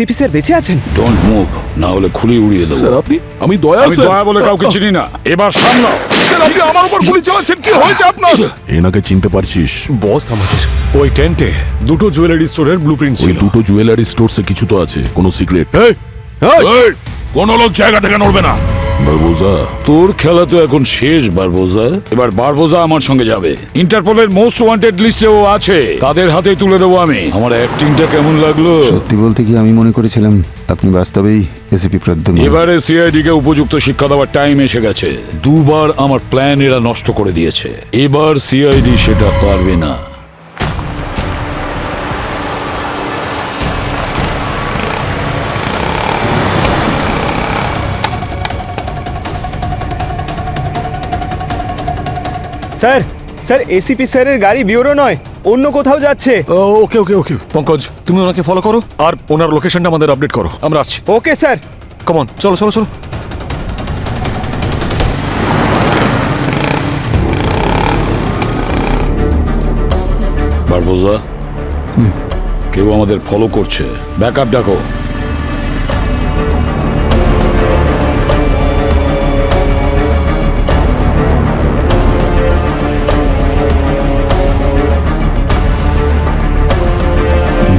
ACP sir বেঁচে আছেন? Don't move, না হলে খুলি উড়িয়ে দেবো। স্যার আমি দয়া আমি দয়া বলে কাউকে চিনি না, এবার সামলাও। স্যার আপনি আমার উপর গুলি চালাচ্ছেন, কি হয়েছে আপনার? এনাকে চিনতে পারছিস? বস আমাদের ওই টেন্টে দুটো জুয়েলারি স্টোরের ব্লুপ্রিন্ট ওই ছিল। দুটো জুয়েলারি স্টোরসে কিছু তো আছে, কোনো সিক্রেট? কোন লোক জায়গা থেকে নড়বে না। বারবোজা, তোর খেলা তো এখন শেষ বারবোজা। এবার বারবোজা আমার সঙ্গে যাবে। ইন্টারপোলের মোস্ট ওয়ান্টেড লিস্টে ও আছে, তাদের হাতে তুলে দেবো আমি। আমার অ্যাক্টিংটা কেমন লাগলো? সত্যি বলতে কি আমি মনে করেছিলাম আপনি বাস্তবেই এসিপি প্রদ্যুম্ন। এবারে সিআইডি কে উপযুক্ত শিক্ষা দেওয়ার টাইম এসে গেছে। দুবার আমার প্ল্যান এরা নষ্ট করে দিয়েছে, এবার সিআইডি সেটা পারবে না। স্যার, স্যার এসিপি স্যারের গাড়ি বিউরো নয়, অন্য কোথাও যাচ্ছে। ওকে ওকে ওকে পঙ্কজ, তুমি ওনাকে ফলো করো আর ওনার লোকেশনটা আমাদের আপডেট করো, আমরা আসছি। Okay sir. কমন, চলো চলো চলো। বারবোজা, কেউ আমাদের ফলো করছে, ব্যাকআপ ডাকো।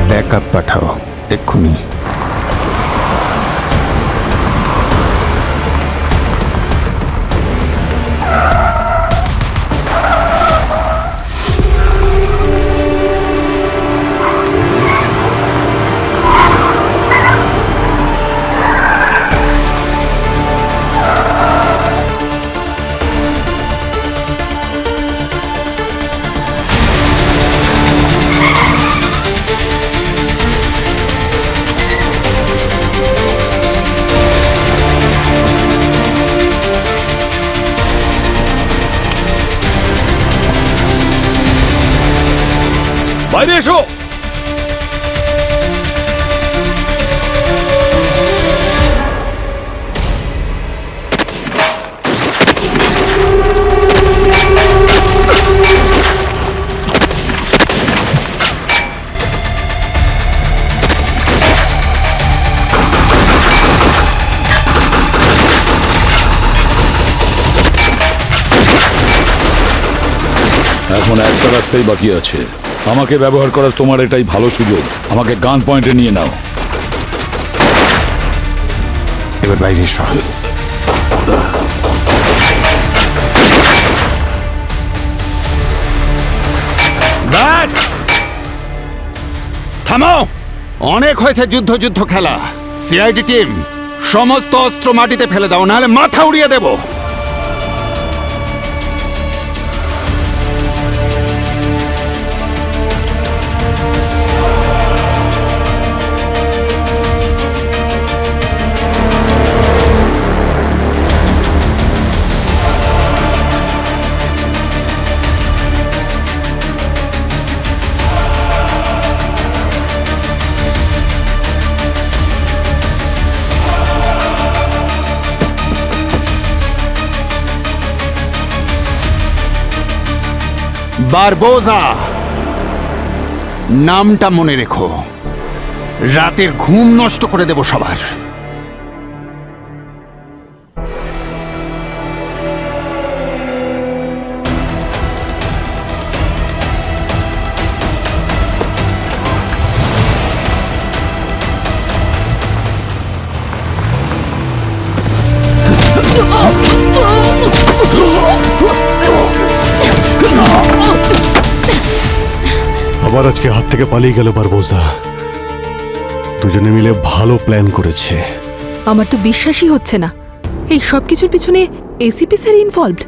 ব্যাকআপ পাঠাও এক্ষুনি। বাইরে এসো। এখন একটা রাস্তাই বাকি আছে, আমাকে ব্যবহার করার তোমার এটাই ভালো সুযোগ। আমাকে গান পয়েন্টে নিয়ে নাও। এবার বাইরে এসো। ব্যাস, থামো। অনেক হয়েছে যুদ্ধ যুদ্ধ খেলা। সিআইডি টিম, সমস্ত অস্ত্র মাটিতে ফেলে দাও, নাহলে মাথা উড়িয়ে দেব। বারবোজা, নামটা মনে রেখো, রাতের ঘুম নষ্ট করে দেব সবার। আবার আজকে হাত থেকে পালিয়ে গেল বারবোজা। দুজনে মিলে ভালো প্ল্যান করেছে। আমার তো বিশ্বাসই হচ্ছে না এই সব কিছুর পিছনে এসিপি স্যার ইনভলভড।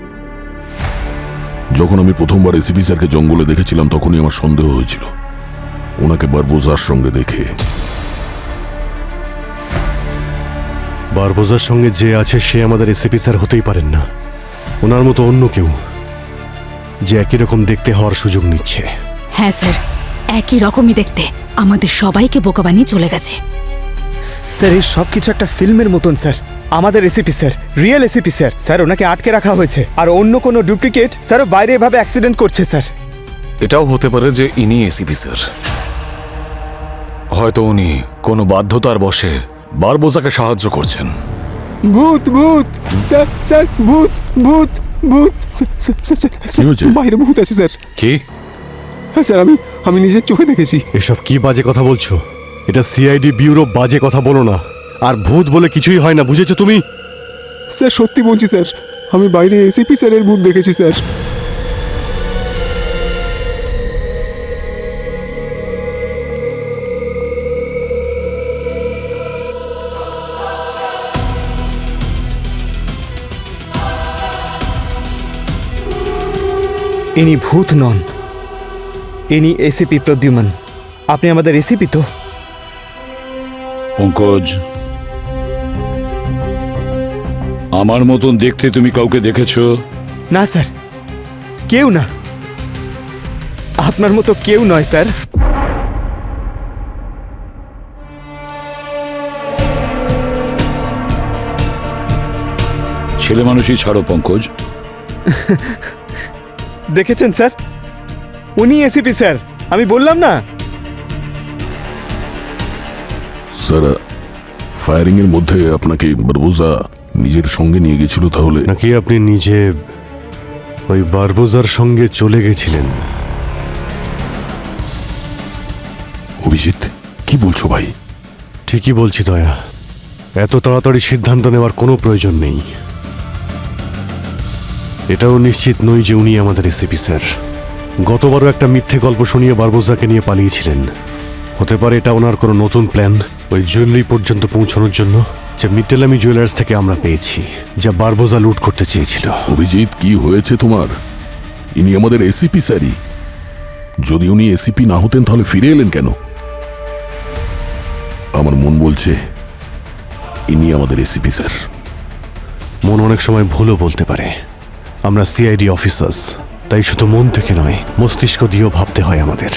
যখন আমি প্রথমবার এসিপি স্যারকে জঙ্গলে দেখেছিলাম তখনই আমার সন্দেহ হয়েছিল, ওনাকে বারবোজার সঙ্গে দেখে। বারবোজার সঙ্গে যে আছে সে আমাদের এসিপি স্যার হতেই পারেন না। ওনার মতো অন্য কেউ যে একই রকম দেখতে হওয়ার সুযোগ নিচ্ছে। হ্যাঁ স্যার, একই রকমই দেখতে, আমাদের সবাইকে বোকা বানিয়ে চলে গেছে। স্যার এই সব কিছু একটা ফিল্মের মতন স্যার। আমাদের ACP sir, real ACP sir, sir ওনাকে আটকে রাখা হয়েছে, আর অন্য কোনো ডুপ্লিকেট স্যারও বাইরে এভাবে অ্যাক্সিডেন্ট করছে স্যার। এটাও হতে পারে যে ইনি এসিপি স্যার। হয়তো উনি কোনো বাধ্যতার বশে বারবোজাকে সাহায্য করছেন। ভূত ভূত স্যার স্যার ভূত ভূত ভূত কি হয়েছে? বাইরে ভূত আছে স্যার। কি? হ্যাঁ স্যার, আমি নিজের চোখে দেখেছি। এসব কি বাজে কথা বলছো? এটা সিআইডি ব্যুরো, বাজে কথা বলো না। আর ভূত বলে কিছুই হয় না, বুঝেছো তুমি? স্যার সত্যি বলছি স্যার, আমি বাইরে এসিপি স্যারের ভূত দেখেছি স্যার। ইনি ভূত নন, ইনি এসিপি প্রদ্যুম্ন। আপনি আমাদের এসিপি তো? পঙ্কজ, আমার মতন দেখতে তুমি কাউকে দেখেছো? না স্যার, কেউ না। আপনার মতো কেউ নয় স্যার। ছেলে মানুষই ছাড়ো পঙ্কজ। দেখেছেন স্যার, উনি এসিপি স্যার, আমি বললাম না। স্যার, ফায়ারিং এর মধ্যে আপনাকে বারবোজা নিজের সঙ্গে নিয়ে গেছিল তাহলে? নাকি আপনি নিজে ওই বারবোজার সঙ্গে চলে গেছিলেন? অভিজিৎ, কি বলছো ভাই? ঠিকই বলছি দয়া, এত তাড়াতাড়ি সিদ্ধান্ত নেওয়ার কোনো প্রয়োজন নেই। এটাও নিশ্চিত নই যে উনি আমাদের এসিপি স্যার। গতবারও একটা মিথ্যে গল্প শুনিয়ে বারবোজাকে নিয়ে পালিয়েছিলেন। হতে পারে এটা ওনার কোনো নতুন প্ল্যান, ওই জুয়েলারি পর্যন্ত পৌঁছানোর জন্য, যে মিট্টেলামি জুয়েলার্স থেকে আমরা পেয়েছি, যা বারবোজা লুট করতে চেয়েছিল। অভিজিৎ, কি হয়েছে তোমার? ইনি আমাদের এসিপি স্যারই। যদি উনি এসিপি না হতেন তাহলে ফিরে এলেন কেন? আমার মন বলছে ইনি আমাদের এসিপি স্যার। মন অনেক সময় ভুলও বলতে পারে। আমরা সিআইডি অফিসার্স, তাই শুধু মন থেকে নয়, মস্তিষ্ক দিয়েও ভাবতে হয় আমাদের।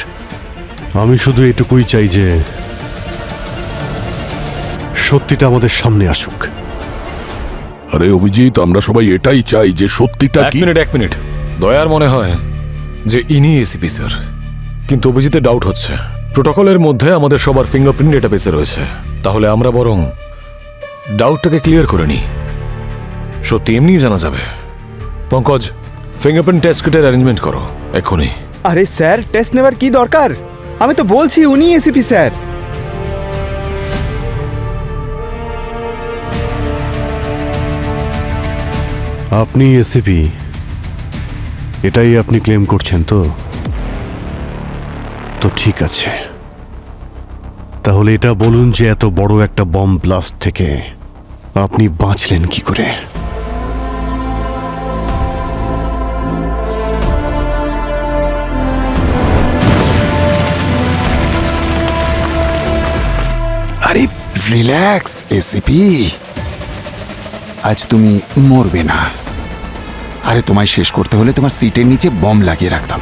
আমি শুধু এটুকুই চাই যে সত্যিটা আমাদের সামনে আসুক। আরে অভিজিৎ, আমরা সবাই এটাই চাই যে সত্যিটা কি। এক মিনিট। দয়ার মনে হয় যে ইনি এসিপি স্যার, কিন্তু অভিজিতের ডাউট হচ্ছে। প্রোটোকলের মধ্যে আমাদের সবার ফিঙ্গারপ্রিন্ট ডেটাবেসে রয়েছে, তাহলে আমরা বরং ডাউটটাকে ক্লিয়ার করে নিই। সত্যি এমনিই জানা যাবে। পঙ্কজ, ফিঙ্গারপ্রিন্ট টেস্ট কিটের অ্যারেঞ্জমেন্ট করো এক্ষুনি। আরে স্যার, টেস্ট নেওয়ার কি দরকার? আমি তো বলছি উনি এসিপি স্যার। আপনি এসিপি, এটাই আপনি ক্লেম করছেন তো? তো ঠিক আছে, তাহলে এটা বলুন যে এত বড় একটা বম ব্লাস্ট থেকে আপনি বাঁচলেন কি করে? আরে রিল্যাক্স এসিপি, আজ তুমি মরবে না। আরে তোমায় শেষ করতে হলে তোমার সিটের নিচে বম লাগিয়ে রাখতাম।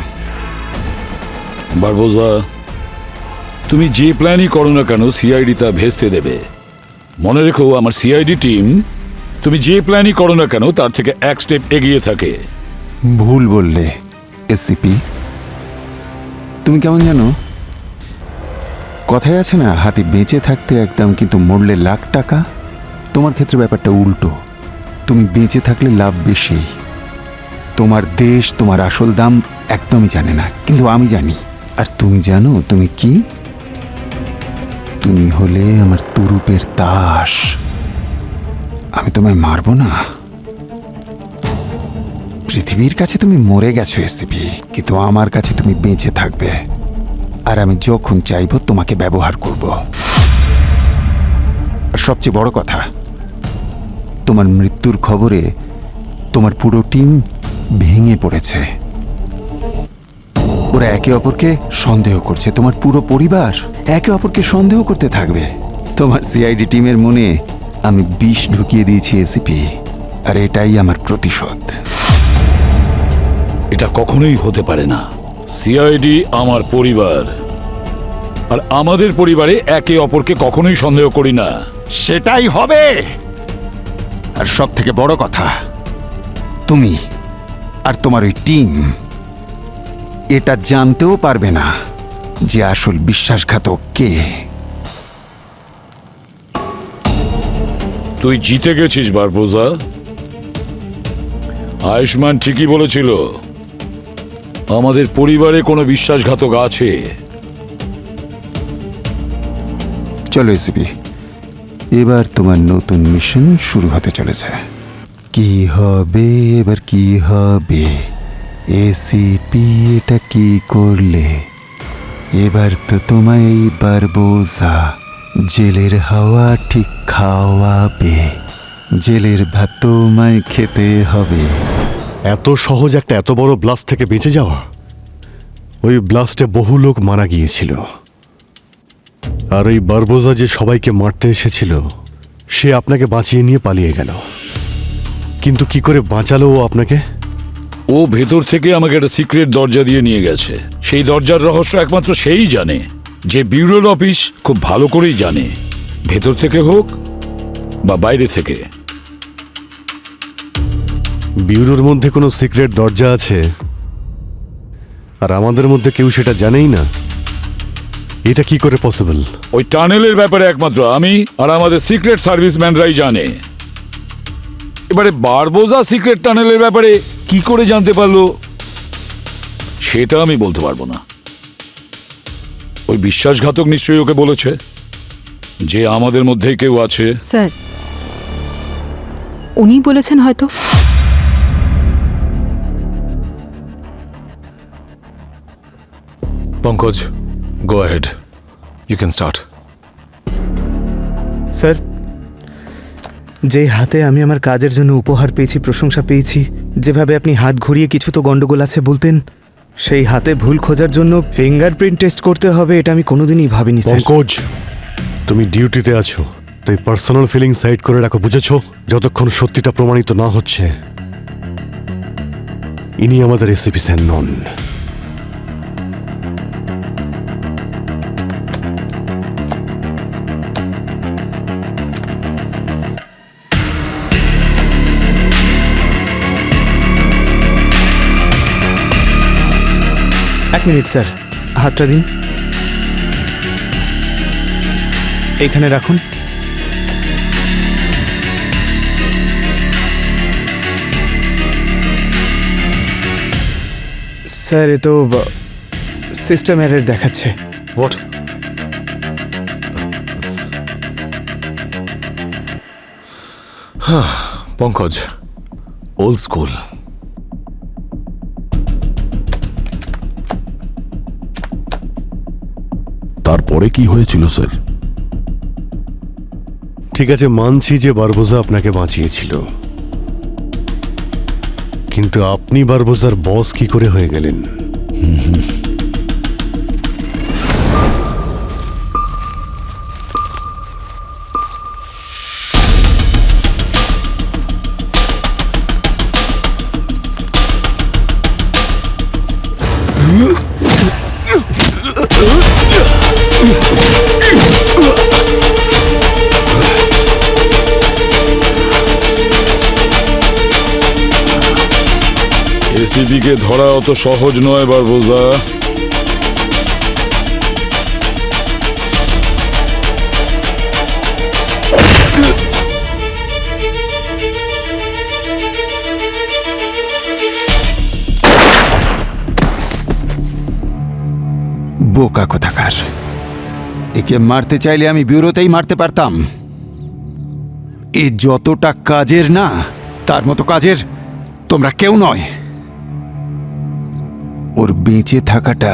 বারবোজা, তুমি যে প্ল্যানই করো না কেন সিআইডি তা ভেস্তে দেবে। মনে রেখো, আমার সিআইডি টিম তুমি যে প্ল্যানই করো না কেন তার থেকে এক স্টেপ এগিয়ে থাকে। ভুল বললে এসিপি। তুমি কেমন জানো, কথায় আছে না, হাতে বেঁচে থাকতে একদম কিন্তু মরলে লাখ টাকা। তোমার ক্ষেত্রে ব্যাপারটা উল্টো। তুমি বেঁচে থাকলে লাভ বেশি। তোমার দেশ তোমার আসল দাম একদমই জানে না, কিন্তু আমি জানি। আর তুমি জানো তুমি কি? তুমি হলে আমার তুরুপের তাস। আমি তোমায় মারবো না। পৃথিবীর কাছে তুমি মরে গেছো এসিপি, কিন্তু আমার কাছে তুমি বেঁচে থাকবে। আর আমি যখন চাইবো তোমাকে ব্যবহার করব। আর সবচেয়ে বড় কথা, তোমার মৃত্যুর খবরে তোমার পুরো টিম ভেঙে পড়েছে। ওরা একে অপরকে সন্দেহ করছে। তোমার পুরো পরিবার একে অপরকে সন্দেহ করতে থাকবে। তোমার সিআইডি টিমের মনে আমি বিষ ঢুকিয়ে দিয়েছি এসিপি, আর এটাই আমার প্রতিশোধ। এটা কখনোই হতে পারে না। সিআইডি আমার পরিবার, আর আমাদের পরিবারে একে অপরকে কখনোই সন্দেহ করি না। সেটাই হবে। আর সব থেকে বড় কথা, তুমি আর তোমার ওই টিম এটা জানতেও পারবে না যে আসল বিশ্বাসঘাতক কে। তুই জিতে গেছিস বারবোজা। আয়ুষ্মান ঠিকই বলেছিল, আমাদের পরিবারে কোনো বিশ্বাসঘাতক আছে। চলো এসিপি, এবার তোমার নতুন মিশন শুরু হতে চলেছে। কি হবে এবার, কি হবে? এসিপি এটা কি করলে? এবার তো তোমায় এই বারবোজা জেলের হাওয়া ঠিক খাওয়াবে। জেলের ভাত তোমায় খেতে হবে। এত সহজ একটা এত বড় ব্লাস্ট থেকে বেঁচে যাওয়া? ওই ব্লাস্টে বহু লোক মারা গিয়েছিল, আর ওই বারবোজা যে সবাইকে মারতে এসেছিল সে আপনাকে বাঁচিয়ে নিয়ে পালিয়ে গেল। কিন্তু কি করে বাঁচালো ও আপনাকে? ও ভেতর থেকে আমাকে একটা সিক্রেট দরজা দিয়ে নিয়ে গেছে। সেই দরজার রহস্য একমাত্র সেই জানে, যে ব্যুরোর অফিস খুব ভালো করেই জানে, ভেতর থেকে হোক বা বাইরে থেকে। ব্যুরোর মধ্যে কোনো সিক্রেট দরজা আছে আর আমাদের মধ্যে কেউ সেটা জানেই না? এটা কি করে পসিবল? ওই টানেলের ব্যাপারে একমাত্র আমি আর আমাদের সিক্রেট সার্ভিসম্যানরাই জানে। এবারে বারবোজা সিক্রেট টানেলের ব্যাপারে কি করে জানতে পারলো সেটা আমি বলতে পারবো না। ওই বিশ্বাসঘাতক নিশ্চয়ই ওকে বলেছে যে আমাদের মধ্যেই কেউ আছে। স্যার, উনি বলেছেন হয়তো। Pankaj, go ahead, you can start. Sir, যে হাতে আমি আমার কাজের জন্য উপহার পেয়েছি, প্রশংসা পেয়েছি, যেভাবে আপনি হাত ঘুরিয়ে কিছু তো গন্ডগোল আছে বলতেন, সেই হাতে ভুল খোঁজার জন্য ফিঙ্গারপ্রিন্ট টেস্ট করতে হবে, এটা আমি কোনোদিনই ভাবিনি স্যার। পঙ্কজ, তুমি ডিউটিতে আছো, তাই পার্সোনাল ফিলিং সাইড করে রাখো, বুঝেছো? যতক্ষণ সত্যিটা প্রমাণিত না হচ্ছে ইনি আমাদের এসিপি স্যার নন। এক মিনিট স্যার, হাতটা দিন, এখানে রাখুন। স্যার, এ তো সিস্টেম এরর দেখাচ্ছে। হোয়াট? Pankaj, old school. তারপরে কি হয়েছিল স্যার? ঠিক আছে, মানছি যে বারবোজা আপনাকে বাঁচিয়েছিল, কিন্তু আপনি বারবোজার বস কি করে হয়ে গেলেন? এসিপিকে ধরা অত সহজ নয় বারবোজা। বোকা কোথাকার! একে মারতে চাইলে আমি ব্যুরোতেই মারতে পারতাম। এ যতটা কাজের না, তার মতো কাজের তোমরা কেউ নয়। ওর বেঁচে থাকাটা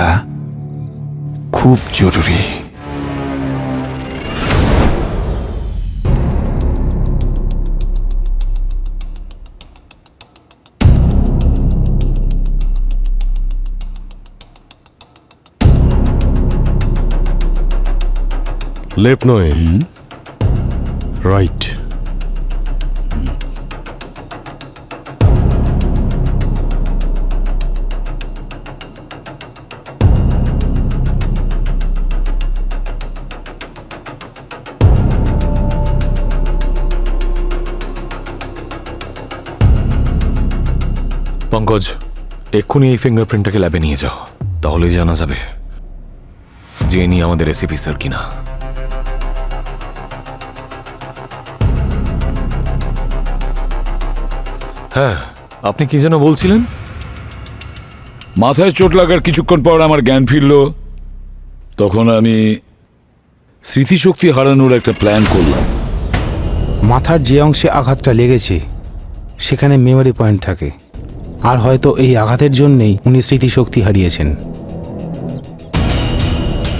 খুব জরুরি। লেফট নয়, রাইট। পঙ্কজ, এক্ষুনি এই ফিঙ্গারপ্রিন্টটাকে ল্যাবে নিয়ে যাও, তাহলেই জানা যাবে যে ইনি আমাদের এসিপি স্যার কিনা। হ্যাঁ, আপনি কি যেন বলছিলেন? মাথায় চোট লাগার কিছুক্ষণ পর আমার জ্ঞান ফিরল। তখন আমি স্মৃতিশক্তি হারানোর একটা প্ল্যান করলাম। মাথার যে অংশে আঘাতটা লেগেছে সেখানে মেমোরি পয়েন্ট থাকে, আর হয়তো এই আঘাতের জন্যেই উনি স্মৃতিশক্তি হারিয়েছেন।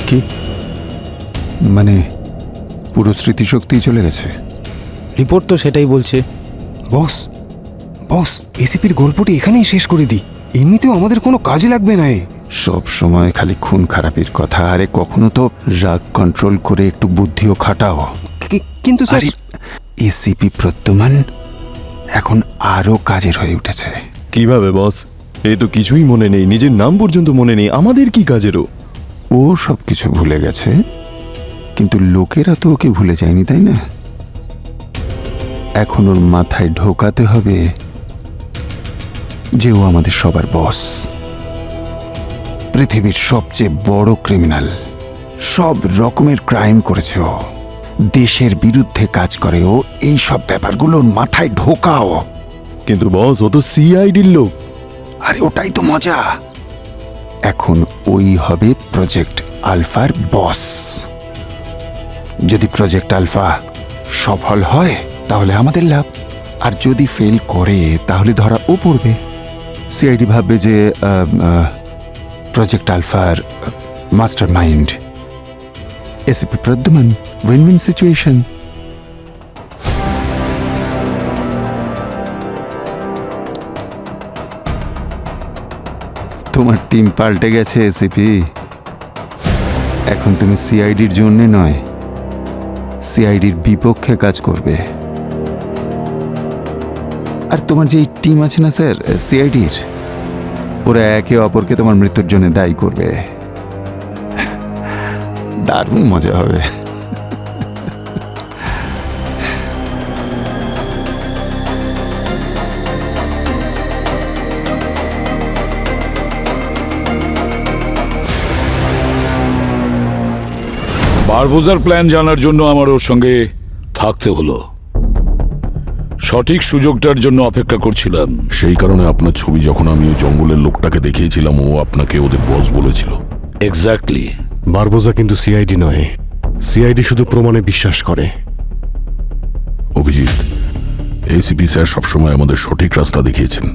কি মানে পুরো স্মৃতিশক্তি চলে গেছে? রিপোর্ট তো সেটাই বলছে। বস বস এসিপির গল্পটি এখানেই শেষ করে দিই, এমনিতেও আমাদের কোনো কাজে লাগবে না। সব সময় খালি খুন খারাপির কথা, আরে কখনো তো রাগ কন্ট্রোল করে একটু বুদ্ধিও খাটাও। কিন্তু স্যার, এসিপি প্রদ্যুমান এখন আরো কাজের হয়ে উঠেছে। কিভাবে বস? এই তো কিছুই মনে নেই, নিজের নাম পর্যন্ত মনে নেই, আমাদের কি কাজেরও? ও সব কিছু ভুলে গেছে, কিন্তু লোকেরা তো ওকে ভুলে যায়নি, তাই না? এখন ওর মাথায় ঢোকাতে হবে যে ও আমাদের সবার বস, পৃথিবীর সবচেয়ে বড় ক্রিমিনাল, সব রকমের ক্রাইম করেছে ও, দেশের বিরুদ্ধে কাজ করে ও। এই সব ব্যাপারগুলোর মাথায় ঢোকাও। কিন্তু বস, ও তো সিআইডির লোক। আরে ওটাই তো মজা। এখন ওই হবে প্রজেক্ট আলফার বস। যদি প্রজেক্ট আলফা সফল হয় তাহলে আমাদের লাভ, আর যদি ফেল করে তাহলে ধরা ও পড়বে। সিআইডি ভাববে যে প্রজেক্ট আলফার master mind ACP Pradyuman. Win win situation. তোমার টিম পাল্টে গেছে এসিপি। এখন তুমি সিআইডির জন্যে নয়, সিআইডির বিপক্ষে কাজ করবে। আর তোমার যে টিম আছে না স্যার সিআইডির, ওরা একে অপরকে তোমার মৃত্যুর জন্য দায়ী করবে। দারুণ মজা হবে। বারবোজার প্ল্যান জানার জন্য আমার ওর সঙ্গে থাকতে হলো। সঠিক সুযোগটার জন্য অপেক্ষা করছিলাম। সেই কারণে আপনার ছবি যখন আমি ওই জঙ্গলের লোকটাকে দেখিয়েছিলাম, ও আপনাকে ওদের বস বলেছিল। এক্স্যাক্টলি। বারবোজা কিন্তু সিআইডি নয়, সিআইডি শুধু প্রমাণে বিশ্বাস করে। অভিজিৎ, এসিপি স্যার সবসময় আমাদের সঠিক রাস্তা দেখিয়েছেন।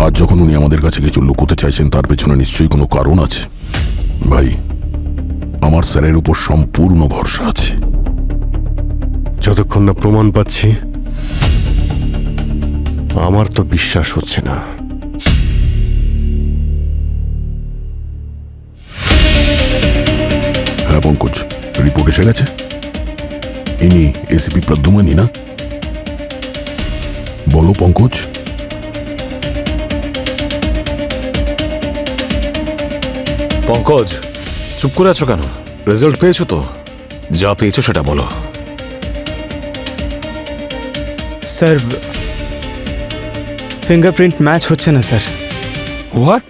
আজ যখন উনি আমাদের কাছে কিছু লুকোতে চাইছেন, তার পেছনে নিশ্চয়ই কোনো কারণ আছে। ভাই, আমার স্যারের উপর সম্পূর্ণ ভরসা আছে। যতক্ষণ না প্রমাণ পাচ্ছি আমার তো বিশ্বাস হচ্ছে না। হ্যাঁ পঙ্কজ, রিপোর্ট এসে গেছে। ইনি এসিপি প্রদ্যুমানই না? বলো পঙ্কজ। পঙ্কজ, চুপ করে আছো কেন? রেজাল্ট পেয়েছো তো? যা পেয়েছো সেটা বলো। স্যার, ফিঙ্গারপ্রিন্ট ম্যাচ হচ্ছে না স্যার। হোয়াট?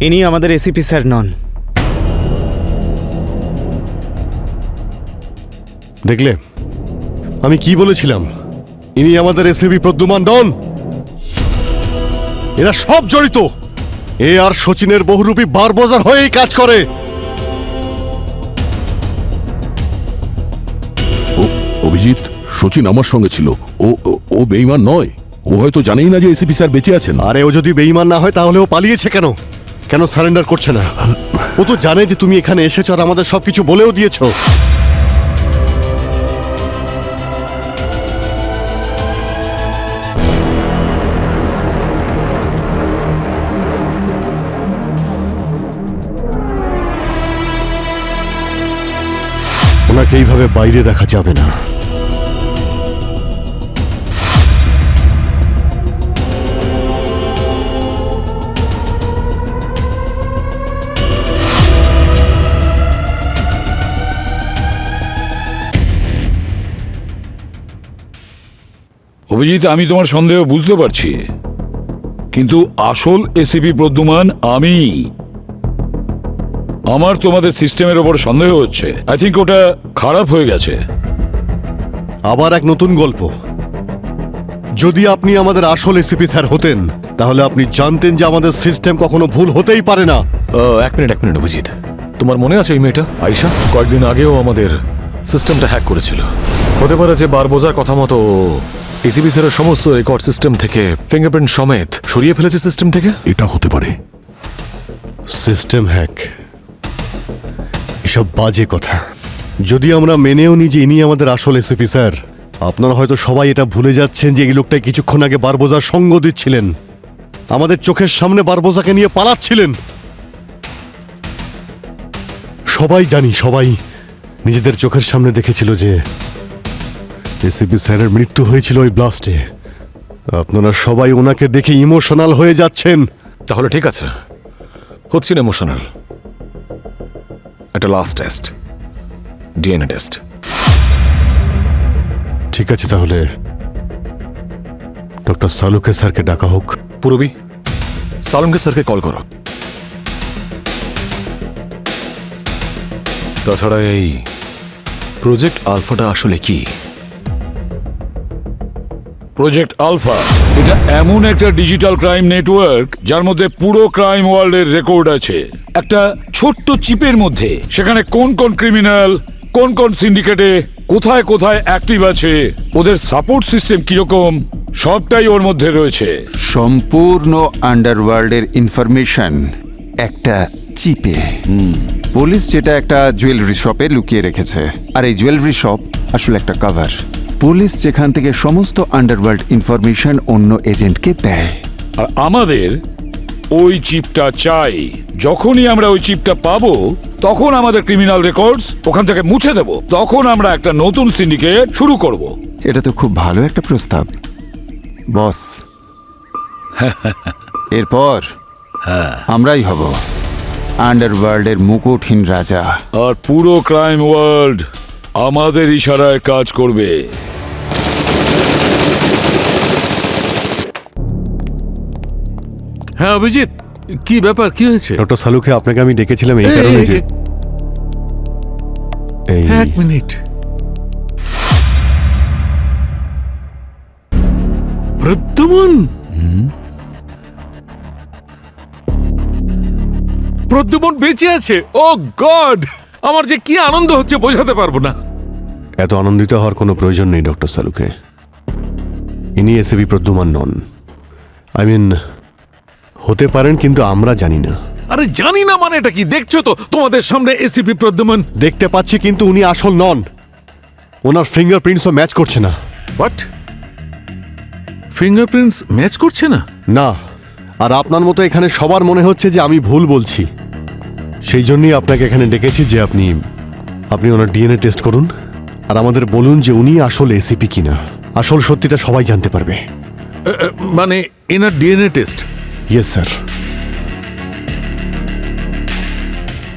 ইনি আমাদের এসিপি স্যার নন। দেখলে আমি কি বলেছিলাম? ইনি আমাদের এসিপি প্রদ্যুমান ডন। এরা সব জড়িত। এ আর সচিনের বহুরূপী বারবোজার হয়েই কাজ করে। অভিজিৎ, সচিন আমার সঙ্গে ছিল। ও ও বেঈমান নয়। ও হয়তো জানেই না যে এসিপি স্যার বেঁচে আছেন। আরে ও যদি বেঈমান না হয় তাহলে ও পালিয়েছে কেন? কেন সারেন্ডার করছে না? ও তো জানে যে তুমি এখানে এসেছো আর আমাদের সবকিছু বলেও দিয়েছো। ওনাকে এইভাবে বাইরে রাখা যাবে না। অভিজিৎ, আমি তোমার সন্দেহ বুঝতে পারছি, কিন্তু আসল এসিপি প্রদ্যুমান আমি। আমার তোমাদের সিস্টেমের ওপর সন্দেহ হচ্ছে। আই থিঙ্ক ওটা খারাপ হয়ে গেছে। আবার এক নতুন গল্প। যদি আপনি আমাদের আসল এসিপি স্যার হতেন তাহলে আপনি জানতেন যে আমাদের সিস্টেম কখনো ভুল হতেই পারে না। এক মিনিট অভিজিৎ, তোমার মনে আছে ওই মেয়েটা আয়শা? কয়েকদিন আগেও আমাদের সিস্টেমটা হ্যাক করেছিল। হতে পারে যে বারবোজার কথা মতো এসিপি স্যারের সমস্ত রেকর্ড সিস্টেম থেকে ফিঙ্গারপ্রিন্ট সমেত সরিয়ে ফেলেছে সিস্টেম থেকে। এটা হতে পারে। সিস্টেম হ্যাক, এসব বাজে কথা। যদি আমরা মেনেও নিই যে ইনি আমাদের আসল এসিপি স্যার, আপনারা হয়তো সবাই এটা ভুলে যাচ্ছেন যে এই লোকটা কিছুক্ষণ আগে বারবোজার সঙ্গ দিচ্ছিলেন, আমাদের চোখের সামনে বারবোজাকে নিয়ে পালাচ্ছিলেন। সবাই নিজেদের চোখের সামনে দেখেছিল যে এসিপি স্যারের মৃত্যু হয়েছিল ওই ব্লাস্টে। আপনারা সবাই ওনাকে দেখে ইমোশনাল হয়ে যাচ্ছেন। তাহলে ঠিক আছে, হচ্ছি না ইমোশনাল। একটা লাস্ট টেস্ট, ডিএনএ টেস্ট। ঠিক আছে, তাহলে ডক্টর সালুকে স্যারকে ডাকা হোক। পুরবি, সালুনকে স্যারকে কল করো। তাছাড়া এই প্রজেক্ট আলফাটা আসলে কি? প্রজেক্ট আলফা এটা এমন একটা ডিজিটাল ক্রাইম নেটওয়ার্ক যার মধ্যে পুরো ক্রাইম ওয়ার্ল্ডের রেকর্ড আছে একটা ছোট্ট চিপের মধ্যে। সেখানে কোন কোন ক্রিমিনাল, কোন কোন সিন্ডিকেটে কোথায় কোথায় অ্যাক্টিভ আছে, ওদের সাপোর্ট সিস্টেম কিরকম, সবটাই ওর মধ্যে রয়েছে। সম্পূর্ণ আন্ডারওয়ার্ল্ডের ইনফরমেশন একটা চিপে। পুলিশ যেটা একটা জুয়েলারি শপে লুকিয়ে রেখেছে, আর এই জুয়েলারি শপ আসলে একটা কভার। পুলিশ যেখান থেকে সমস্ত আন্ডারওয়ার্ল্ড ইনফরমেশন অন্য এজেন্টকে দেয়। আর আমাদের ওই চিপটা চাই। যখনই আমরা ওই চিপটা পাবো তখন আমাদের ক্রিমিনাল রেকর্ডস ওখান থেকে মুছে দেব। তখন আমরা একটা নতুন সিন্ডিকেট শুরু করব। এটা তো খুব ভালো একটা প্রস্তাব বস। এরপর আমরাই হব আন্ডারওয়ার্ল্ডের মুকুটহীন রাজা, আর পুরো ক্রাইম ওয়ার্ল্ড আমাদের ইশারায় কাজ করবে। হ্যাঁ অভিজিৎ, কি ব্যাপার, কি হয়েছে? ডক্টর সালুকে আপনাকে আমি ডেকেছিলাম এই কারণে যে এক মিনিট। প্রদ্যুমন, প্রদ্যুমন বেঁচে আছে। ও গড, আমার যে কি আনন্দ হচ্ছে বোঝাতে পারবো না। এত আনন্দিত হওয়ার কোনো প্রয়োজন নেই ডক্টর সালুকে। ইনি ACP Pradyuman non. I mean হতে পারেন, কিন্তু আমরা জানি না। আরে জানি না মানে এটা কি? দেখছো তো তোমাদের সামনে এসিপি প্রদ্যুমন। দেখতে পাচ্ছি, কিন্তু উনি আসল নন। ওনার ফিঙ্গারপ্রিন্টসও ম্যাচ করছে না। হোয়াট? ফিঙ্গারপ্রিন্টস ম্যাচ করছে না? না, আর আপনার মতো এখানে সবার মনে হচ্ছে যে আমি ভুল বলছি। সেই জন্যই আপনাকে এখানে ডেকেছি যে আপনি ওনার ডিএনএ টেস্ট করুন আর আমাদের বলুন যে উনি আসল এসিপি কিনা। আসল সত্যিটা সবাই জানতে পারবে। মানে এনার ডিএনএ টেস্ট? Yes sir.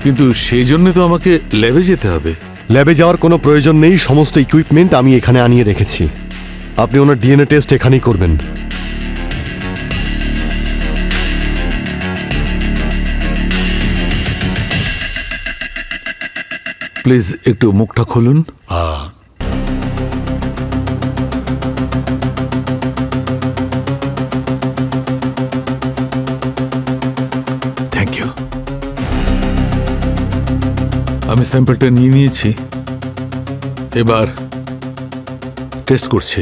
কিন্তু সেই জন্য তো আমাকে ল্যাবে যেতে হবে। ল্যাবে যাওয়ার কোনো প্রয়োজন নেই। সমস্ত ইকুইপমেন্ট আমি এখানে আনিয়ে রেখেছি। আপনি ওনার ডিএনএ টেস্ট এখানেই করবেন। প্লিজ একটু মুখটা খুলুন। Thank you. আমি স্যাম্পলটা নিয়ে নিয়েছি, এবার টেস্ট করছি।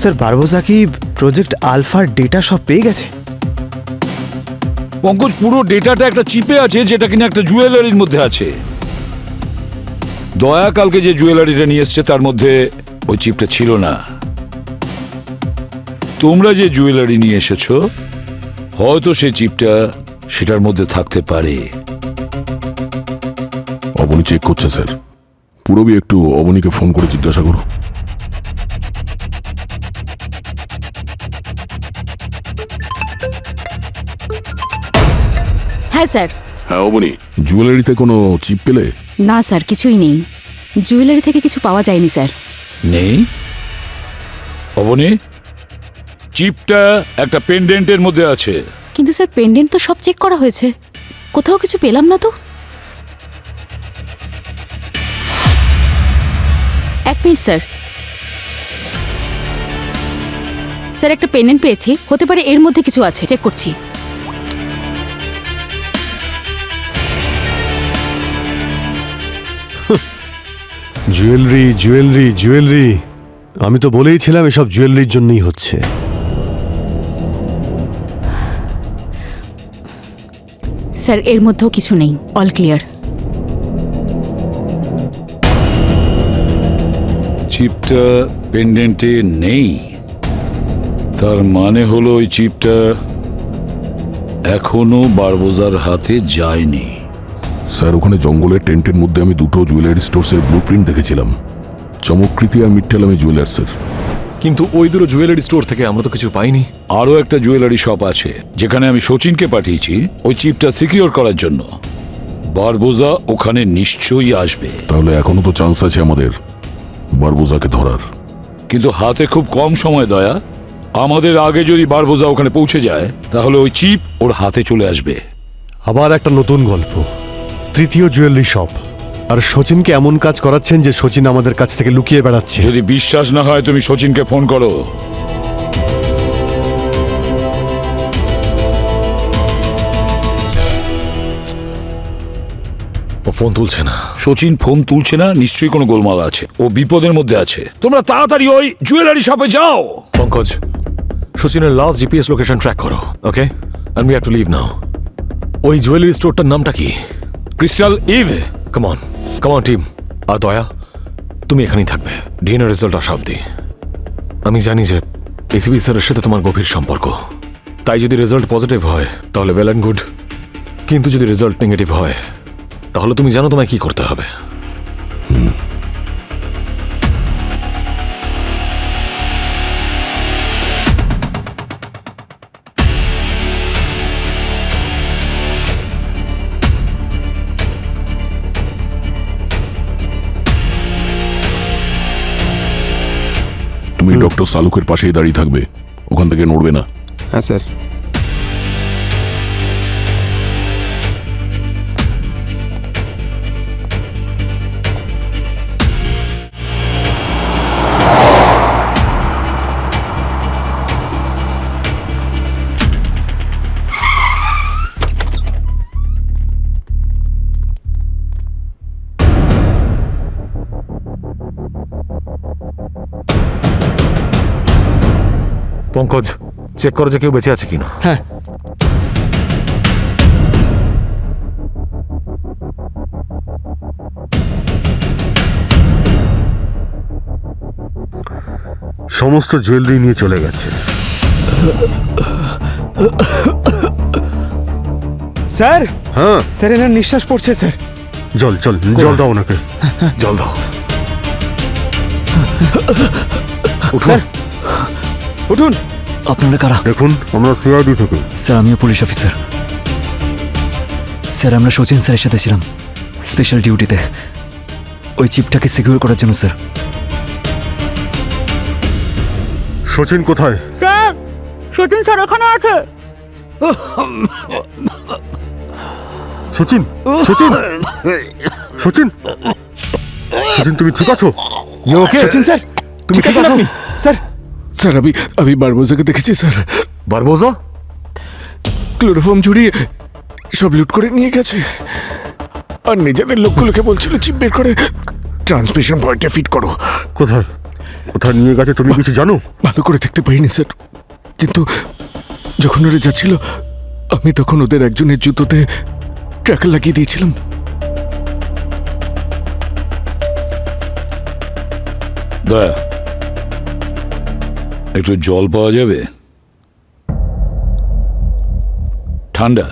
স্যার বারবোজা কি প্রজেক্ট আলফার ডেটা সব পেয়ে গেছে? পঙ্কজ, পুরো ডেটাটা একটা চিপে আছে যেটা কিনা একটা জুয়েলারির মধ্যে আছে। দয়া কালকে যে জুয়েলারিটা নিয়ে এসছে তার মধ্যে ওই চিপটা ছিল না। তোমরা যে জুয়েলারি নিয়ে এসেছো হয়তো সেই চিপটা সেটার মধ্যে থাকতে পারে। অবনী চেক করছে স্যার। পুরবি একটু অবনীকে ফোন করে জিজ্ঞাসা করো। হ্যাঁ স্যার। হ্যাঁ অবনী, জুয়েলারিতে কোনো চিপ পেলে? না স্যার, কিছুই নেই। জুয়েলারি থেকে কিছু পাওয়া যায়নি স্যার। নেই? অবনী, চিপটা একটা পেন্ডেন্টের মধ্যে আছে। কিন্তু স্যার পেন্ডেন্ট তো সব চেক করা হয়েছে, কোথাও কিছু পেলাম না তো। এক মিনিট স্যার। স্যার একটা পেন্ডেন্ট পেয়েছি, হতে পারে এর মধ্যে কিছু আছে, চেক করছি। জুয়েলারি জুয়েলারি জুয়েলারি, আমি তো বলেইছিলাম এসব জুয়েলারির জন্যই হচ্ছে। স্যার এর মধ্যেও কিছু নেই, অল ক্লিয়ার। চিপটা পেন্ডেন্টে নেই, তার মানে হলো ওই চিপটা এখনো বারবোজার হাতে যায়নি। স্যার, ওখানে জঙ্গলের টেন্টের মধ্যে আমি দুটো জুয়েলারি স্টোর্সের ব্লু প্রিন্ট দেখেছিলাম, চমকৃতি আর মিট্টালামি জুয়েলার্সের। কিন্তু ওই দুটো জুয়েলারি স্টোর থেকে আমরা তো কিছু পাইনি। আরও একটা জুয়েলারি শপ আছে যেখানে আমি শচীনকে পাঠিয়েছি ওই চিপটা সিকিউর করার জন্য। বারবোজা ওখানে নিশ্চয়ই আসবে। তাহলে এখনো তো চান্স আছে আমাদের বারবোজাকে ধরার। কিন্তু হাতে খুব কম সময় দয়া। আমাদের আগে যদি বারবোজা ওখানে পৌঁছে যায় তাহলে ওই চিপ ওর হাতে চলে আসবে। আবার একটা নতুন গল্প, তৃতীয় জুয়েলারি শপ। আর শচীনকে এমন কাজ করাচ্ছেন যে শচীন আমাদের কাছ থেকে লুকিয়ে বেড়াচ্ছে। যদি বিশ্বাস না হয় তুমি শচীনকে ফোন করো। ও ফোন তুলছে না। শচীন ফোন তুলছে না, নিশ্চয়ই কোনো গোলমাল আছে, ও বিপদের মধ্যে আছে। তোমরা তাড়াতাড়ি ওই জুয়েলারি শপে যাও। পঙ্কজ, শচীনের লাস্ট জিপিএস লোকেশন ট্র্যাক করো, okay? And we have to leave now. ওই জুয়েলারি স্টোরটার নামটা কি? Crystal Eve. Come on team. আর দয়া, তুমি এখানেই থাকবে ডিএনএ রেজাল্ট আসা অব্দি। আমি জানি যে এসিবি স্যারের সাথে তোমার গভীর সম্পর্ক, তাই যদি রেজাল্ট পজিটিভ হয় তাহলে ওয়েল অ্যান্ড গুড, কিন্তু যদি রেজাল্ট নেগেটিভ হয় তাহলে তুমি জানো তোমায় কি করতে হবে। তুমি ডক্টর সালুকের পাশেই দাঁড়িয়ে থাকবে, ওখান থেকে নড়বে না। হ্যাঁ স্যার। পঙ্কজ, চেক করো যে কেউ বেঁচে আছে কিনা। হ্যাঁ। সমস্ত জুয়েলারি নিয়ে চলে গেছে। স্যার। হ্যাঁ স্যার, এনার নিঃশ্বাস পড়ছে স্যার। জল জল জল দাও ওনাকে, জল দাও। স্যার উঠুন। আপনারা কারা? দেখুন, আমরা সিআইডি থেকে। স্যার আমিও পুলিশ অফিসার। স্যার আমরা শচীন স্যারের সাথে ছিলাম স্পেশাল ডিউটিতে, ওই চিপটাকে সিকিউর করার জন্য। স্যার শচীন কোথায়? স্যার শচীন স্যার ওখানে আছে। শচীন শচীন শচীন শচীন, তুমি ঠিক আছো? শচীন স্যার, তুমি ঠিক আছেন আপনি? স্যার স্যার আমি বারবোজাকে দেখেছি স্যার। বারবোজা ক্লোরোফর্ম জুড়িয়ে সব লুট করে নিয়ে গেছে, আর নিজেদের লোকগুলোকে বলছিল চিপ বের করে ট্রান্সমিশন পয়েন্টে ফিট করো। কোথায় কোথায় নিয়ে গেছে তুমি কিছু জানো? ভালো করে দেখতে পাইনি স্যার, কিন্তু যখন ওরা যাচ্ছিল আমি তখন ওদের একজনের জুতোতে ট্র্যাকার লাগিয়ে দিয়েছিলাম। দয়া, একটু জল পাওয়া যাবে? ঠান্ডা।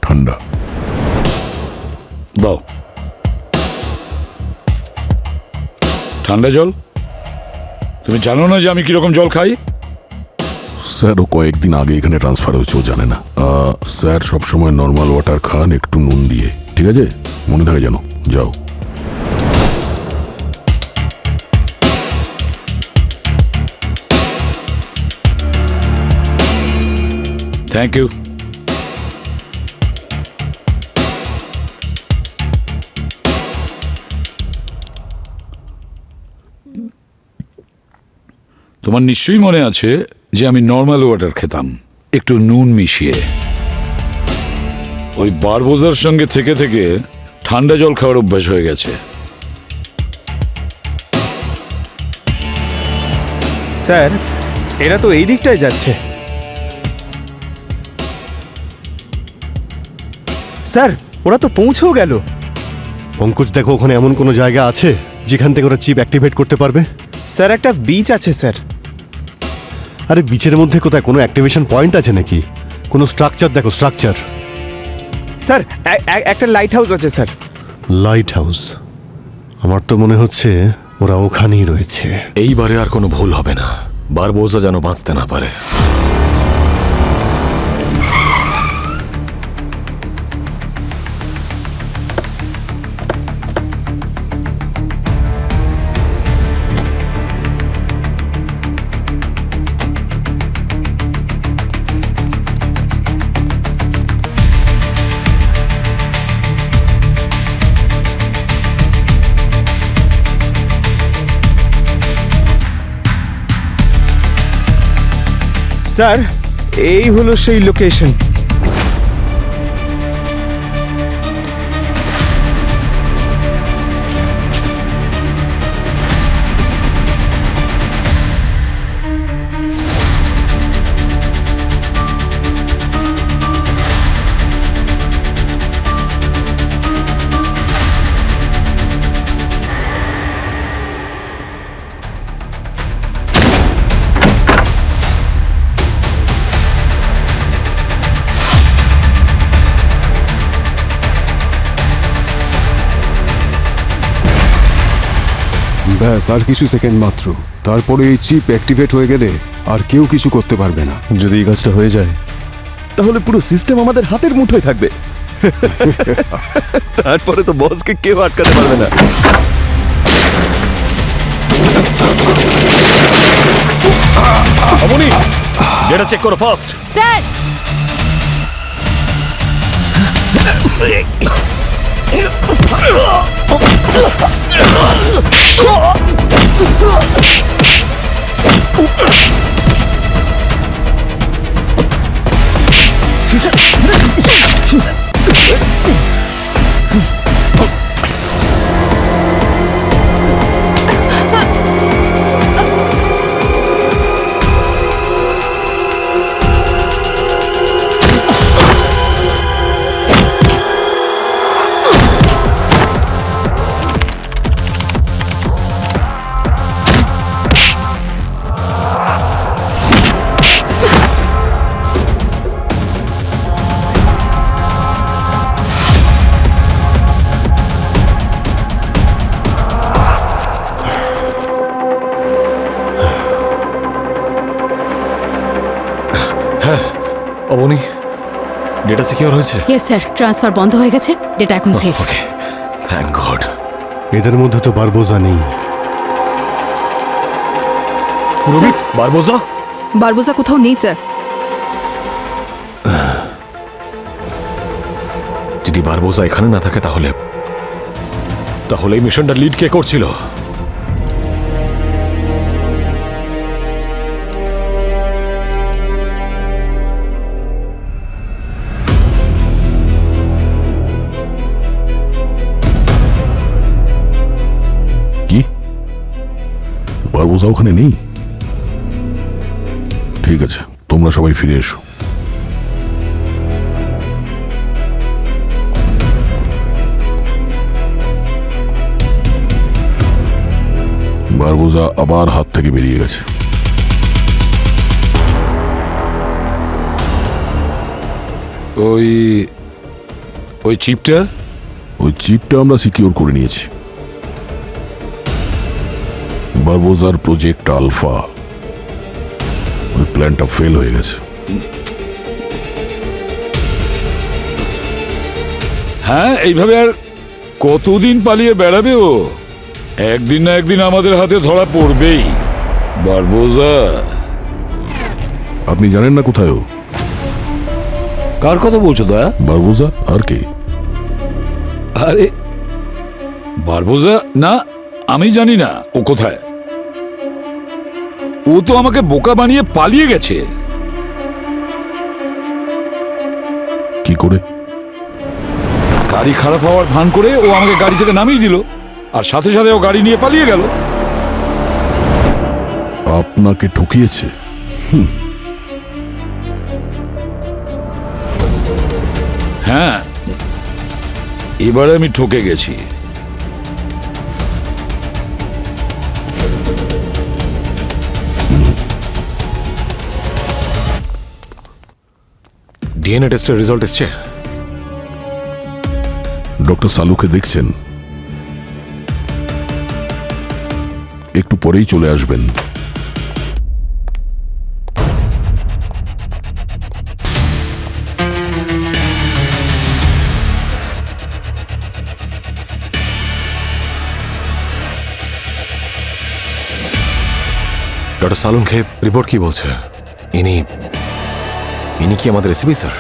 ঠান্ডা দাও। ঠান্ডা জল? তুমি জানো না যে আমি কিরকম জল খাই? স্যার ও কয়েকদিন আগে এখানে ট্রান্সফার হয়েছে, ও জানে না। স্যার সবসময় নর্মাল ওয়াটার খান, একটু নুন দিয়ে, ঠিক আছে? মনে থাকে যেন। যাও। Thank you. তোমার নিশ্চয়ই মনে আছে যে আমি নর্মাল ওয়াটার খেতাম, একটু নুন মিশিয়ে। ওই বারবোজার সঙ্গে থেকে থেকে ঠান্ডা জল খাওয়ার অভ্যাস হয়ে গেছে। স্যার, এরা তো এই দিকটায় যাচ্ছে। স্যার, ওরা তো পৌঁছেও গেল। পঙ্কজ, দেখো ওখানে এমন কোনো জায়গা আছে যেখান থেকে ওরা চিপ অ্যাক্টিভেট করতে পারবে? স্যার, একটা বিচ আছে স্যার। আরে বিচের মধ্যে কোথায় কোনো অ্যাক্টিভেশন পয়েন্ট আছে নাকি? কোনো স্ট্রাকচার দেখো, স্ট্রাকচার। স্যার, একটা লাইট হাউস আছে স্যার। Light house? আমার তো মনে হচ্ছে ওরা ওখানেই রয়েছে। এইবারে আর কোনো ভুল হবে না, বারবোজা যেন বাঁচতে না পারে। স্যার, এই হলো সেই লোকেশন। ব্যাস আর কিছু সেকেন্ড মাত্র, তারপরে এই চিপ অ্যাক্টিভেট হয়ে গেলে আর কেউ কিছু করতে পারবে না। যদি এই কাজটা হয়ে যায় তাহলে পুরো সিস্টেম আমাদের হাতের মুঠোয় থাকবে। তারপরে তো বসকে কেউ আটকাতে পারবে না। অবনী, ডেটা চেক করো fast. Sir, Abani, data secure হয়েছে? ইয়েস স্যার, ট্রান্সফার বন্ধ হয়ে গেছে, ডেটা এখন সেফ। ওকে, থ্যাংক গড। এদের মধ্যে তো বারবোজা নেই। রোমিত, বারবোজা? বারবোজা কোথাও নেই স্যার। যদি বারবোজা এখানে না থাকে তাহলে এই মিশনটা লিড কে করছিল? কি বারবোজা ওখানে নেই? ঠিক আছে, তোমরা সবাই ফিরে এসো। বারবোজা আবার হাত থেকে বেরিয়ে গেছে। ওই চিপটা? ওই চিপটা আমরা সিকিউর করে নিয়েছি। বারবোজার প্রজেক্ট আলফা। ওই প্ল্যানটা ফেল হয়ে গেছে। হ্যাঁ, এইভাবে আর কতদিন পালিয়ে বেড়াবে ও? একদিন না একদিন আমাদের হাতে ধরা পড়বেই। বারবোজা, আপনি জানেন না কোথায় ও? কার কথা বলছো দয়া? বারবোজা আর কে? আরে বারবোজা না, আমি জানি না ও কোথায়। ও তো আমাকে বোকা বানিয়ে পালিয়ে গেছে। কি করে? গাড়ি খারাপ হওয়ার ভান করে ও আমাকে গাড়ি থেকে নামিয়ে দিল, আর সাথে সাথে ও গাড়ি নিয়ে পালিয়ে গেল। আপনাকে ঠকিয়েছে? হ্যাঁ, এবারে আমি ঠকে গেছি। ডিএনএ টেস্টের রেজাল্ট এসছে? ডক্টর সালুকে দেখছেন? একটু পরেই চলে আসবেন। ডক্টর সালুনকে রিপোর্ট কি বলছে? ইনি কি আমাদের রেসিপি স্যার?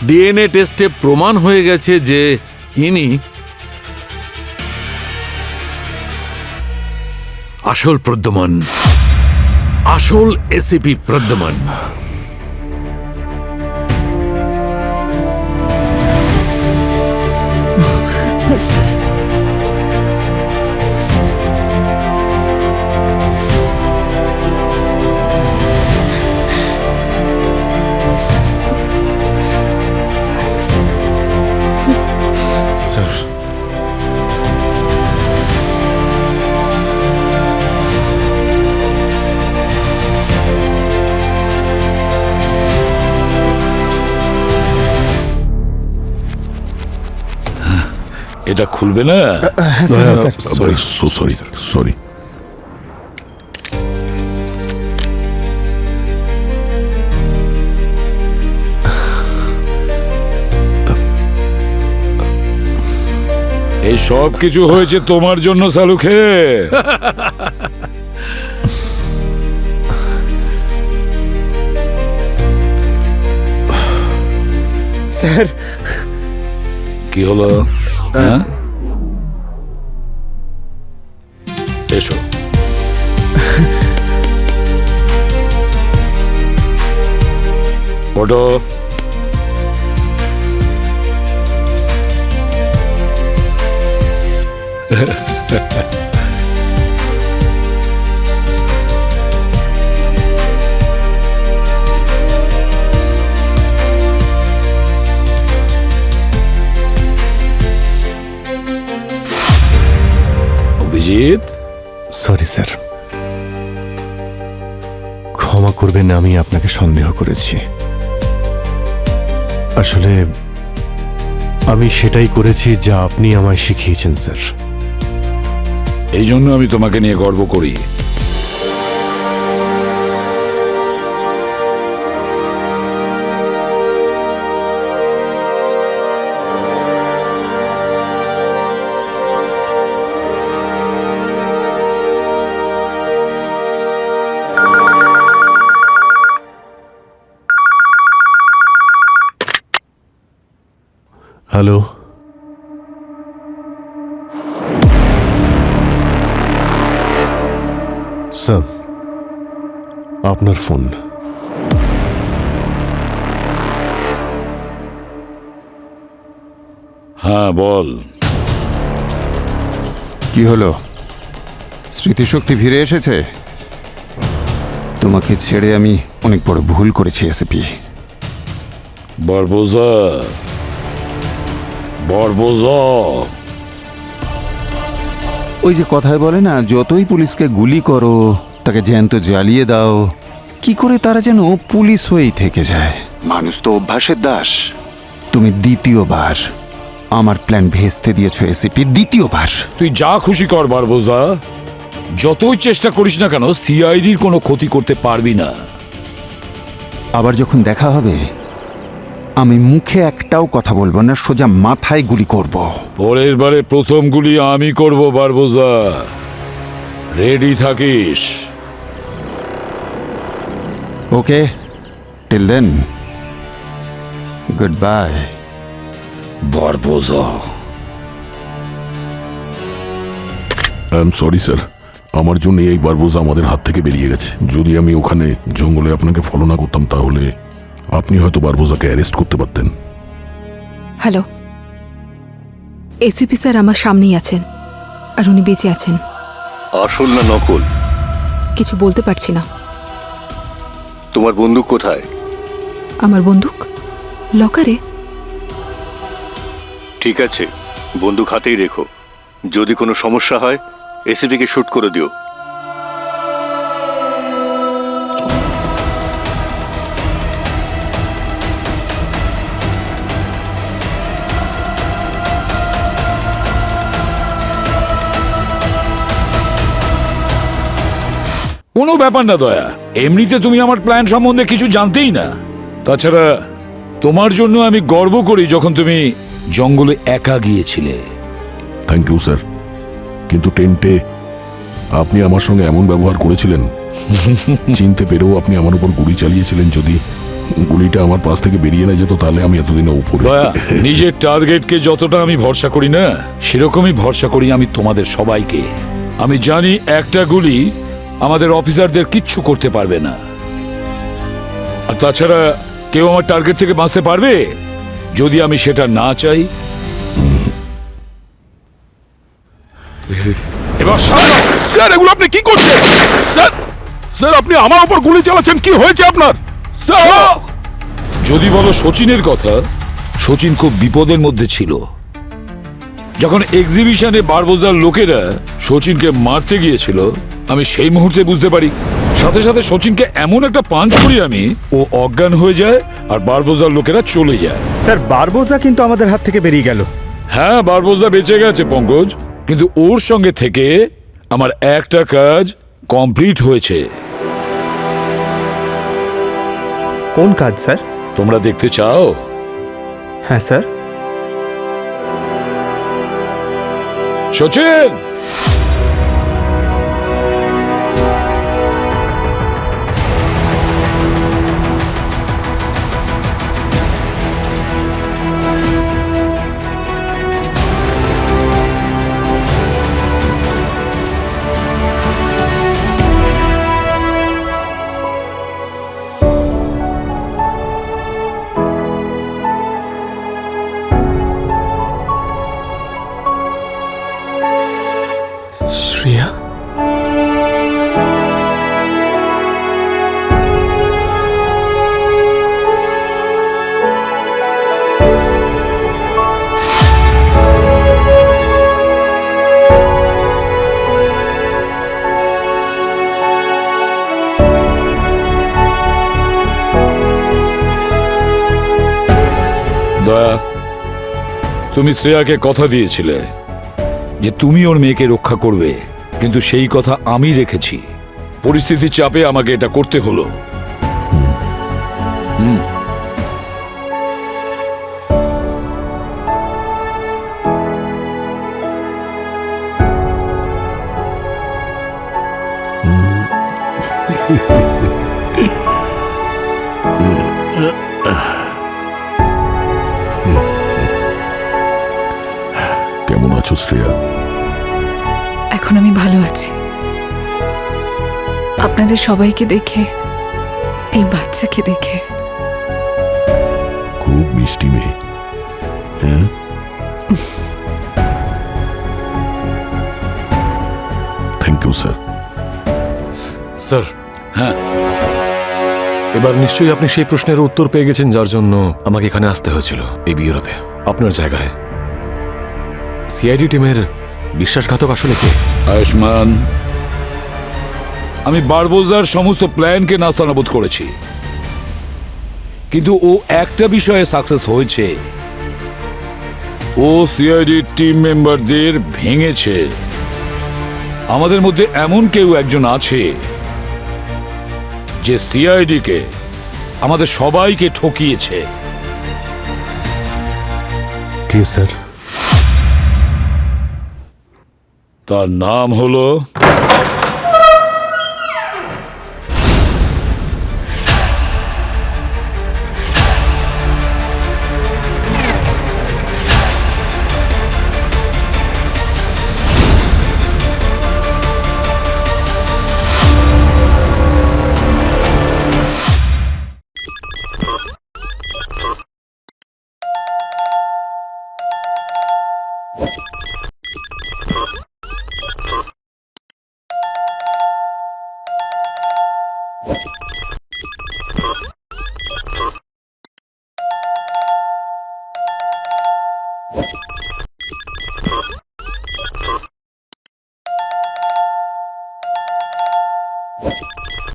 ডিএনএ টেস্টে প্রমাণ হয়ে গেছে যে ইনি আসল প্রদ্যমান, আসল এসিপি প্রদ্যমান। স্যার, এটা খুলবে না? Sorry, sorry. এই সব কিছু হয়েছে তোমার জন্য সালুখে। স্যার, কি হলো? হ্যাঁ, এসো। ওটো। অভিজিৎ, সরি স্যার, ক্ষমা করবেন, আমি আপনাকে সন্দেহ করেছি। আসলে আমি সেটাই করেছি যা আপনি আমায় শিখিয়েছেন স্যার। এই জন্য আমি তোমাকে নিয়ে গর্ব করি। হ্যালো, স্যার, আপনার ফোন। হ্যাঁ, বল। কি হলো? স্মৃতিশক্তি ফিরে এসেছে? তোমাকে ছেড়ে আমি অনেক বড় ভুল করেছি এসিপি। বারবোজা, ওই যে কথায় বলে না, যতই পুলিশকে গুলি করো, তাকে জ্যান্ত জ্বালিয়ে দাও, কি করে তারা যেন পুলিশ হয়েই থেকে যায়। মানুষ তো অভ্যাসের দাস। তুমি দ্বিতীয়বার আমার প্ল্যান ভেস্তে দিয়েছো এসিপি, দ্বিতীয়বার। তুই যা খুশি কর বারবোজা, যতই চেষ্টা করিস না কেন সিআইডির কোনো ক্ষতি করতে পারবি না। আবার যখন দেখা হবে আমি মুখে একটাও কথা বলবো না, সোজা মাথায় গুলি করব। পরের বারে প্রথম গুলি আমি করব বারবোজা, রেডি থাকিস। Okay, till then, good bye Barboza. I am sorry sir, আমার জন্য এই বারবোজা আমাদের হাত থেকে বেরিয়ে গেছে। যদি আমি ওখানে জঙ্গলে আপনাকে ফলো না করতাম তাহলে আপনি হয়তো বারবোজাকে অ্যারেস্ট করতে পারতেন। হ্যালো, এসিপি স্যার আমার সামনেই আছেন, আর উনি বেঁচে আছেন। আসল না নকল? কিছু বলতে পারছি না। তোমার বন্দুক কোথায়? আমার বন্দুক লকারে। ঠিক আছে, বন্দুক হাতেই রেখো। যদি কোনো সমস্যা হয় এসিপিকে শুট করে দিও। কোনো ব্যাপার না দয়া, এমনিতে তুমি আমার প্ল্যান সম্বন্ধে কিছু জানতেই না। তাছাড়া তোমার জন্য আমি গর্ব করি যখন তুমি জঙ্গলে একা গিয়েছিলে। থ্যাংক ইউ স্যার, কিন্তু টেন্টে আপনি আমার সঙ্গে এমন ব্যবহার করেছিলেন, চিনতে পেরেও আপনি আমার উপর গুলি চালিয়েছিলেন। যদি গুলিটা আমার পাশ থেকে বেরিয়ে না যেত তাহলে আমি এতদিনে উপরে। দয়া, নিজের টার্গেটকে যতটা আমি ভরসা করি না, সেরকমই ভরসা করি আমি তোমাদের সবাইকে। আমি জানি একটা গুলি আমাদের অফিসারদের কিচ্ছু করতে পারবে না। আর তাছাড়া কেউ আমার টার্গেট থেকে বাঁচতে পারবে যদি আমি সেটা না চাই? এবার স্যার, এগুলো আপনি কি করছেন? স্যার, স্যার আপনি আমার উপর গুলি চালাচ্ছেন, কি হয়েছে আপনার? স্যার, যদি বলো সচিনের কথা, সচিন খুব বিপদের মধ্যে ছিল। যখন এক্সিবিশনে বারবোজার লোকেরা সচিনকে মারতে গিয়েছিল, আমি সেই মুহূর্তে বুঝতে পারি। সাথে সাথে সচিনকে এমন একটা পাঞ্চ করি আমি, ও অজ্ঞান হয়ে যায় আর বারবোজার লোকেরা চলে যায়। স্যার, বারবোজা কিন্তু আমাদের হাত থেকে বেরিয়ে গেল। হ্যাঁ, বারবোজা বেঁচে গেছে পঙ্কজ, কিন্তু ওর সঙ্গে থেকে আমার একটা কাজ কমপ্লিট হয়েছে। কোন কাজ স্যার? তোমরা দেখতে চাও? হ্যাঁ স্যার। সচিন, শ্রেয়া, দয়া, তুমি শ্রেয়াকে কথা দিয়েছিলে যে তুমি ওর মেয়েকে রক্ষা করবে, কিন্তু সেই কথা আমি রেখেছি। পরিস্থিতির চাপে আমাকে এটা করতে হলো। কেমন আছো শ্রেয়া? এখন আমি ভালো আছি। আপনাদের সবাইকে দেখে, এই বাচ্চাকে দেখে। খুব মিষ্টি মেয়ে। হ্যাঁ, থ্যাংক ইউ স্যার। স্যার, হ্যাঁ, এবার নিশ্চয়ই আপনি সেই প্রশ্নের উত্তর পেয়ে গেছেন যার জন্য আমাকে এখানে আসতে হয়েছিল এই বিয়েতে। আপনার জায়গায় সিআইডি টিমের বিশ্বাসঘাতক আসলে কে? আয়ুষ্মান, আমি বারবোজার সমস্ত প্ল্যানকে নাস্তানাবুদ করেছি, কিন্তু ও একটা বিষয়ে সাকসেস হয়েছে, ও সিআইডি টিম মেম্বারদের ভেঙেছে। আমাদের মধ্যে এমন কেউ একজন আছে যে সিআইডি কে, আমাদের সবাইকে ঠকিয়েছে। কে স্যার? তার নাম হলো